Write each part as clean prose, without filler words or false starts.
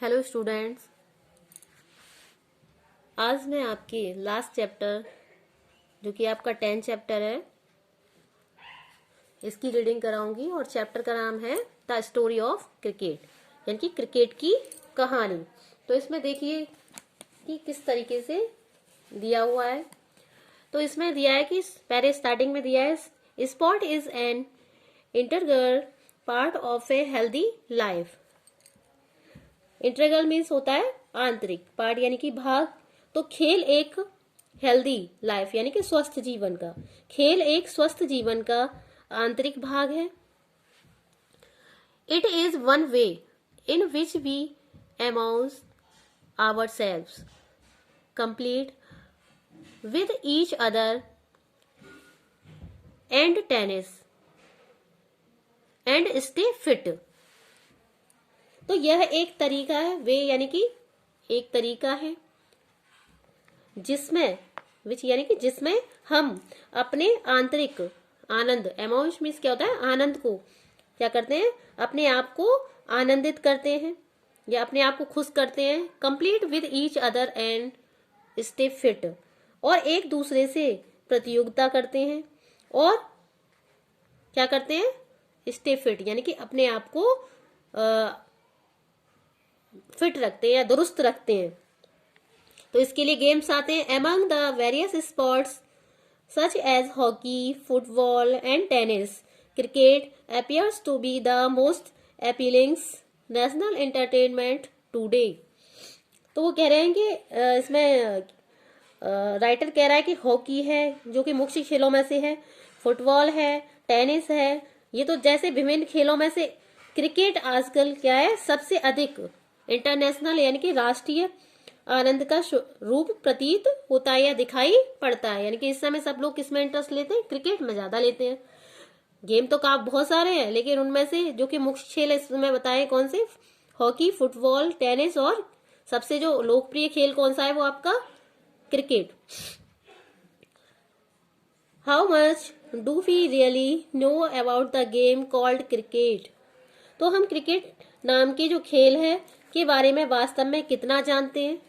Hello students, आज मैं आपकी लास्ट चैप्टर जो कि आपका 10 चैप्टर है इसकी रीडिंग कराऊंगी और चैप्टर का नाम है द स्टोरी ऑफ क्रिकेट, यानी कि क्रिकेट की कहानी। तो इसमें देखिए कि किस तरीके से दिया हुआ है। तो इसमें दिया है कि पहले स्टार्टिंग में दिया है sport is an integral part of a healthy life. Integral means होता है आंतरिक, पार्ट यानी कि भाग। तो खेल एक हेल्दी लाइफ यानी कि स्वस्थ जीवन का, खेल एक स्वस्थ जीवन का आंतरिक भाग है। It is one way in which we amuse ourselves complete with each other and tennis and stay fit. तो यह एक तरीका है, वे यानी कि एक तरीका है जिसमें विच यानी कि जिसमें हम अपने आंतरिक आनंद, एमाउंस मीन्स क्या होता है, आनंद को क्या करते हैं, अपने आप को आनंदित करते हैं या अपने आप को खुश करते हैं। Complete with each other and stay fit, और एक दूसरे से प्रतियोगिता करते हैं और क्या करते हैं, स्टे फिट यानी कि अपने आप को फिट रखते हैं या दुरुस्त रखते हैं। तो इसके लिए गेम्स आते हैं। Among the various sports such as hockey, football and tennis, cricket appears to be the most appealing national entertainment today। तो वो कह रहे हैं कि इसमें राइटर कह रहा है कि हॉकी है जो कि मुख्य खेलों में से है, फुटबॉल है, टेनिस है, ये तो जैसे विभिन्न खेलों में से क्रिकेट आजकल क्या है, सबसे अधिक इंटरनेशनल यानी कि राष्ट्रीय आनंद का रूप प्रतीत होता है या दिखाई पड़ता है। यानी कि इस समय सब लोग किसमें इंटरेस्ट लेते हैं, क्रिकेट में ज्यादा लेते हैं। गेम तो बहुत सारे हैं, लेकिन उनमें से जो कि मुख्य खेल इसमें बताए कौन से, हॉकी, फुटबॉल, टेनिस, और सबसे जो लोकप्रिय खेल कौन सा है वो आपका cricket. How much do we really know about the game called cricket. तो हम क्रिकेट नाम के जो खेल है के बारे में वास्तव में कितना जानते हैं,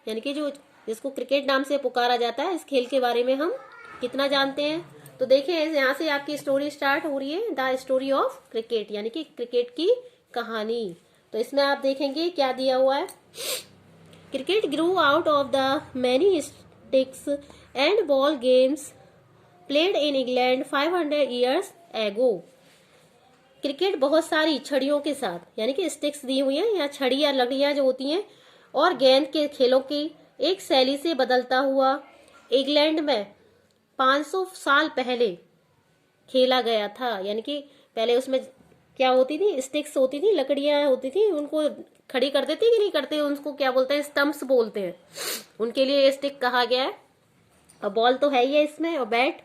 यानी कि जो जिसको क्रिकेट नाम से पुकारा जाता है, इस खेल के बारे में हम कितना जानते हैं। तो देखें, यहाँ से आपकी स्टोरी स्टार्ट हो रही है, द स्टोरी ऑफ क्रिकेट यानी कि क्रिकेट की कहानी। तो इसमें आप देखेंगे क्या दिया हुआ है। Cricket Guru out of the many sticks and ball games played in England 500 years ago. Cricket बहुत सारी छड़ियों के साथ, यानी कि स्टिक्स दी हुई है या छड़ी या लकड़ियां जो होती हैं, और गेंद के खेलों की एक शैली से बदलता हुआ इंग्लैंड में 500 साल पहले खेला गया था। यानी कि पहले उसमें क्या होती थी, स्टिक्स होती थी, लकड़ियां होती थी, उनको खड़ी कर देते कि नहीं करते, उनको क्या बोलते हैं, स्टम्प्स बोलते हैं, उनके लिए स्टिक कहा गया है। और बॉल तो है ही है इसमें, और bat.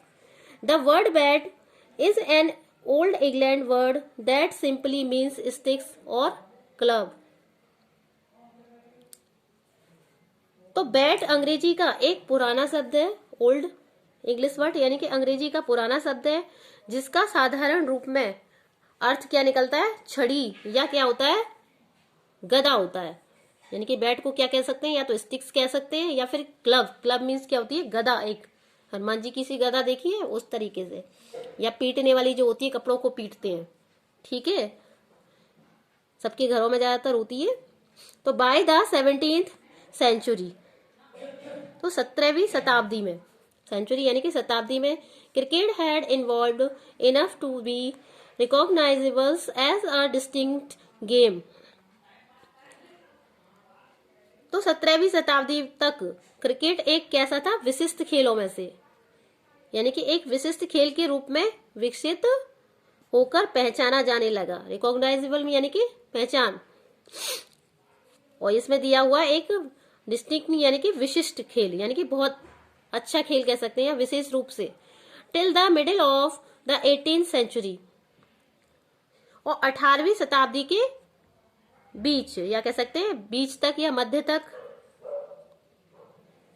The word bat is an old England word that simply means sticks और क्लब। तो बैट अंग्रेजी का एक पुराना शब्द है, ओल्ड इंग्लिश वर्ड यानी कि अंग्रेजी का पुराना शब्द है, जिसका साधारण रूप में अर्थ क्या निकलता है, छड़ी, या क्या होता है, गदा होता है। यानी कि बैट को क्या कह सकते हैं, या तो स्टिक्स कह सकते हैं या फिर क्लब। क्लब मीन्स क्या होती है, गदा। एक हनुमान जी की सी गदा देखी है, उस तरीके से, या पीटने वाली जो होती है, कपड़ों को पीटते हैं, ठीक है, सबके घरों में ज्यादातर होती है। तो बाय द 17th सेंचुरी, तो 17वीं शताब्दी में, सेंचुरी यानी कि शताब्दी में, cricket had involved enough to be recognizable as a distinct game. तो 17वीं शताब्दी तक क्रिकेट एक कैसा था, विशिष्ट खेलों में से, यानी कि एक विशिष्ट खेल के रूप में विकसित होकर पहचाना जाने लगा। रिकॉग्नाइजेबल यानी कि पहचान, और इसमें दिया हुआ एक डिस्टिंक्ट यानी कि विशिष्ट खेल, यानी कि बहुत अच्छा खेल कह सकते हैं विशेष रूप से। Till the middle of the 18th century, और 18वीं शताब्दी के बीच, या कह सकते हैं बीच तक या मध्य तक,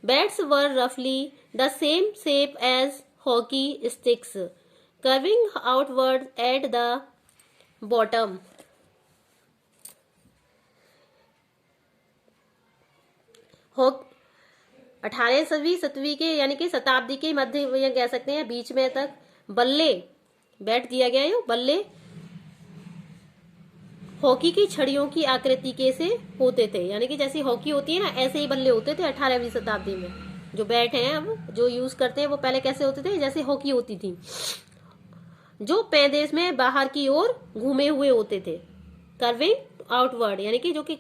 बैट्स वर रफली the same shape as hockey sticks, curving outward at the bottom. हो 18वीं 17वीं के यानी कि शताब्दी के मध्य या कह सकते हैं बीच में तक बल्ले बैट दिया गया है। बल्ले हॉकी की छड़ियों की आकृति के से होते थे, यानी कि जैसी हॉकी होती है ना ऐसे ही बल्ले होते थे 18वीं शताब्दी में। जो बैट हैं अब जो यूज करते हैं वो पहले कैसे होते थे, जैसे हॉकी होती थी, जो पैदेश में बाहर की ओर घूमे हुए होते थे, कर्विंग आउटवर्ड, यानी कि जो कि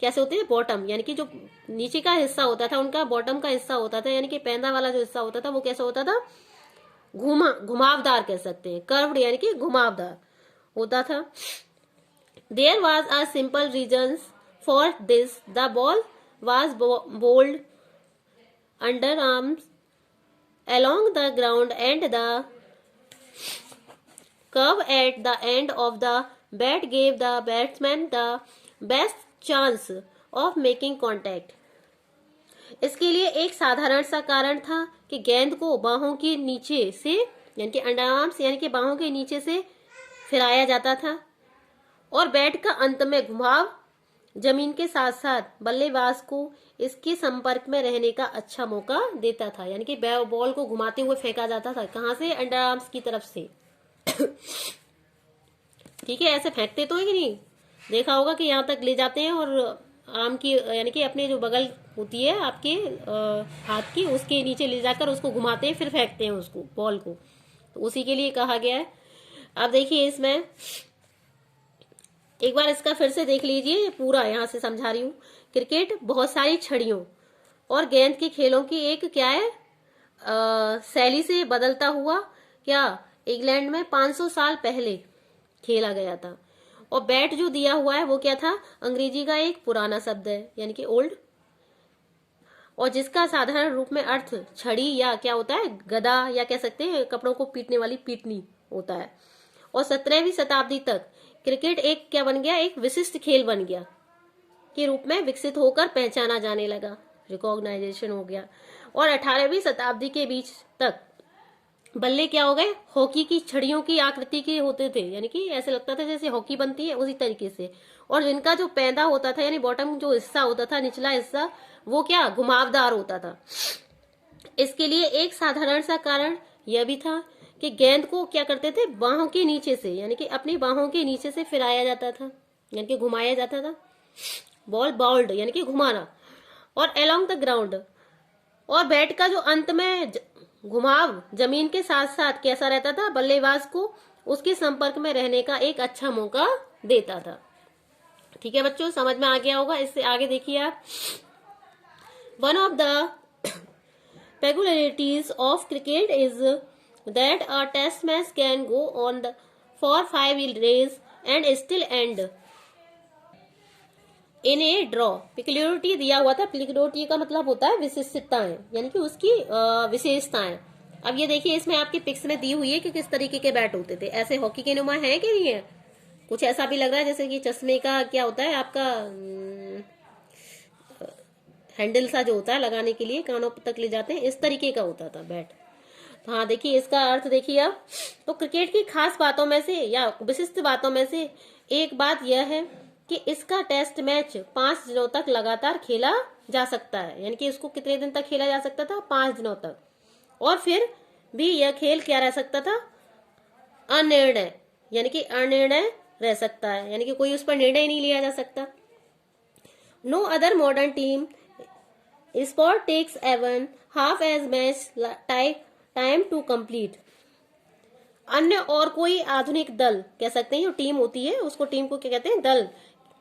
कैसे होते थे, बॉटम, यानी कि जो नीचे का हिस्सा होता था उनका बॉटम का हिस्सा होता था, यानी कि पैदा वाला जो हिस्सा होता था वो कैसा होता था, घुमावदार कह सकते हैं, कर्व्ड यानी कि घुमावदार होता था। There was a simple reason for this. The ball was bowled underarms along the ground and the curve at the end of the bat gave the batsman the best chance of making contact. इसके लिए एक साधारण सा कारण था कि गेंद को बाहों के नीचे से यानी कि अंडरआर्म्स यानी कि बाहों के नीचे से फिराया जाता था और बैट का अंत में घुमाव जमीन के साथ साथ बल्लेबाज को इसके संपर्क में रहने का अच्छा मौका देता था, यानी कि बॉल को घुमाते हुए फेंका जाता था, कहां से, अंडरआर्म्स की तरफ से। ठीक है, ऐसे फेंकते तो है कि नहीं, देखा होगा कि यहाँ तक ले जाते हैं और आर्म की यानी कि अपने जो बगल होती है आपके हाथ की उसके नीचे ले जाकर उसको घुमाते हैं फिर फेंकते हैं उसको बॉल को, तो उसी के लिए कहा गया है। अब देखिए इसमें एक बार इसका फिर से देख लीजिए, पूरा यहाँ से समझा रही हूँ। क्रिकेट बहुत सारी छड़ियों और गेंद के खेलों की एक क्या है शैली से बदलता हुआ क्या इंग्लैंड में 500 साल पहले खेला गया था। और बैट जो दिया हुआ है वो क्या था, अंग्रेजी का एक पुराना शब्द है यानी कि ओल्ड, और जिसका साधारण रूप में अर्थ छड़ी या क्या होता है, गदा या कह सकते हैं कपड़ों को पीटने वाली पीटनी होता है। और 17वीं शताब्दी तक क्रिकेट एक क्या बन गया, एक विशिष्ट खेल बन गया के रूप में विकसित होकर पहचाना जाने लगा, रिकॉग्नाइजेशन हो गया। और 18वीं शताब्दी के बीच तक बल्ले क्या हो गए, हॉकी की छड़ियों की आकृति के होते थे, यानी कि ऐसे लगता था जैसे हॉकी बनती है उसी तरीके से, और जिनका जो पैदा होता था यानी बॉटम जो हिस्सा होता था, निचला हिस्सा, वो क्या घुमावदार होता था। इसके लिए एक साधारण सा कारण यह भी था कि गेंद को क्या करते थे, बाहों के नीचे से यानी कि अपनी बाहों के नीचे से फिराया जाता था यानी कि घुमाया जाता था, बॉल बाउल्ड यानी कि घुमाना, और अलोंग द ग्राउंड, और बैट का जो अंत में घुमाव जमीन के साथ साथ कैसा रहता था, बल्लेबाज को उसके संपर्क में रहने का एक अच्छा मौका देता था। ठीक है बच्चों, समझ में आ गया होगा। इससे आगे देखिए आप, one of the peculiarities of cricket is that a test match can go on for 5 days and still end in a draw. peculiarity दिया हुआ था, peculiarity का मतलब होता है विशिष्टताएं यानी कि उसकी विशेषताएं। अब ये देखिए इसमें आपकी पिक्स में दी हुई है कि किस तरीके के बैट होते थे, ऐसे हॉकी के नुमा है कि नहीं है, कुछ ऐसा भी लग रहा है जैसे कि चश्मे का क्या होता है आपका हैंडल सा जो होता है लगाने के लिए कानों तक ले जाते हैं, इस तरीके का होता था बैट। तो हाँ देखिए इसका अर्थ देखिए अब, तो क्रिकेट की खास बातों में से या विशिष्ट बातों में से एक बात यह है कि इसका टेस्ट मैच 5 दिनों तक लगातार खेला जा सकता है, यानी कि इसको कितने दिन तक खेला जा सकता था, 5 दिनों तक, और फिर भी यह खेल क्या रह सकता था, अनिर्णय यानी कि अनिर्णय रह सकता है, यानी कि कोई उस पर निर्णय नहीं लिया जा सकता। No other modern team sport takes even half as much time to complete. अन्य और कोई आधुनिक दल कह सकते हैं, जो टीम होती है उसको टीम को क्या कहते हैं, दल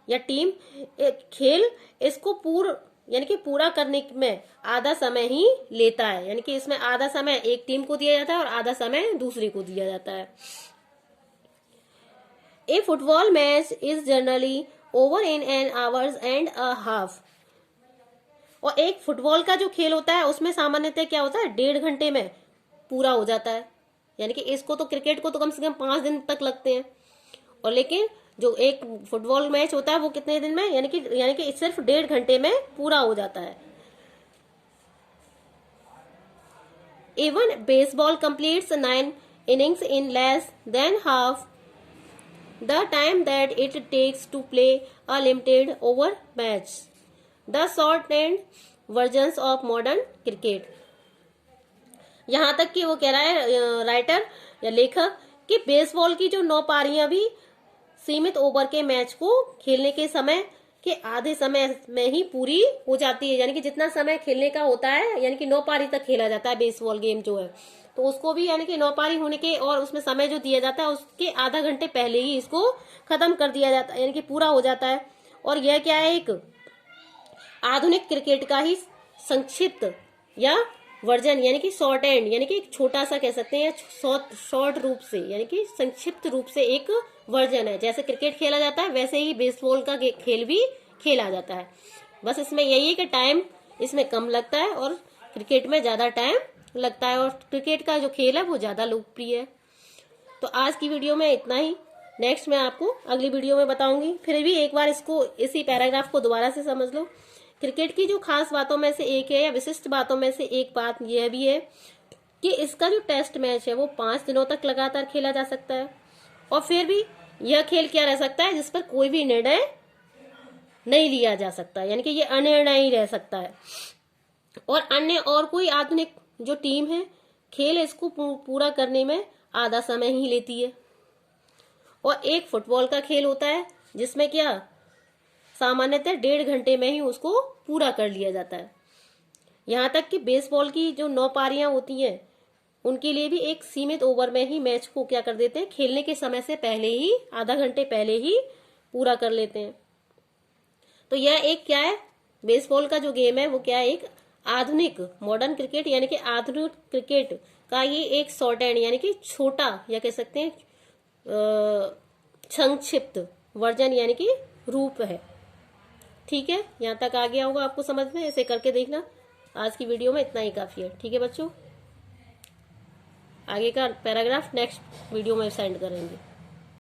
या टीम, खेल इसको यानी कि पूरा करने में आधा समय ही लेता है, यानी कि इसमें आधा समय एक टीम को दिया जाता है और आधा समय दूसरे को दिया जाता है। A football match is generally over in an hours and a half, और एक फुटबॉल का जो खेल होता है उसमें सामान्यतः क्या होता है, 1.5 घंटे में पूरा हो जाता है, यानी कि इसको तो क्रिकेट को तो कम से कम 5 दिन तक लगते हैं, और लेकिन जो एक फुटबॉल मैच होता है वो कितने दिन में, यानी कि सिर्फ 1.5 घंटे में पूरा हो जाता है। Even baseball completes 9 innings in less than half the time that it takes to play a limited over match. The shortened versions of modern cricket. यहां तक कि वो कह रहा है राइटर या लेखक कि बेसबॉल की जो 9 पारियां भी सीमित ओवर के मैच को खेलने के समय के आधे समय में ही पूरी हो जाती है। यानी कि जितना समय खेलने का होता है, यानी कि 9 पारी तक खेला जाता है बेसबॉल गेम जो है, तो उसको भी यानी कि 9 पारी होने के और उसमें समय जो दिया जाता है उसके आधा घंटे पहले ही इसको खत्म कर दिया जाता है, यानी कि पूरा हो जाता है। और यह क्या है, एक आधुनिक क्रिकेट का ही संक्षिप्त या वर्जन, यानी कि शॉर्ट एंड, यानी कि एक छोटा सा कह सकते हैं, शॉर्ट रूप से, यानी कि संक्षिप्त रूप से एक वर्जन है। जैसे क्रिकेट खेला जाता है वैसे ही बेसबॉल का खेल भी खेला जाता है। बस इसमें यही है कि टाइम इसमें कम लगता है और क्रिकेट में ज्यादा टाइम लगता है, और क्रिकेट का जो खेल है वो ज्यादा लोकप्रिय है। तो आज की वीडियो में इतना ही। नेक्स्ट मैं आपको अगली वीडियो में बताऊंगी। फिर भी एक बार इसको, इसी पैराग्राफ को दोबारा से समझ लो। क्रिकेट की जो खास बातों में से एक है, या विशिष्ट बातों में से एक बात यह भी है कि इसका जो टेस्ट मैच है वो 5 दिनों तक लगातार खेला जा सकता है, और फिर भी यह खेल क्या रह सकता है जिस पर कोई भी निर्णय नहीं लिया जा सकता, यानी कि ये अनिर्णय ही रह सकता है। और अन्य और कोई आधुनिक जो टीम है खेल इसको पूरा करने में आधा समय ही लेती है। और एक फुटबॉल का खेल होता है जिसमें क्या सामान्यतः 1.5 घंटे में ही उसको पूरा कर लिया जाता है। यहाँ तक कि बेसबॉल की जो 9 पारियां होती हैं उनके लिए भी एक सीमित ओवर में ही मैच को क्या कर देते हैं, खेलने के समय से पहले ही, आधा घंटे पहले ही पूरा कर लेते हैं। तो यह एक क्या है, बेसबॉल का जो गेम है वो क्या है, एक आधुनिक मॉडर्न क्रिकेट, यानी कि आधुनिक क्रिकेट का ये एक शॉर्ट एंड, यानी कि छोटा या कह सकते हैं संक्षिप्त वर्जन, यानी कि रूप है। ठीक है, यहाँ तक आ गया होगा आपको समझ में, ऐसे करके देखना। आज की वीडियो में इतना ही काफी है। ठीक है बच्चों, आगे का पैराग्राफ नेक्स्ट वीडियो में सेंड करेंगे।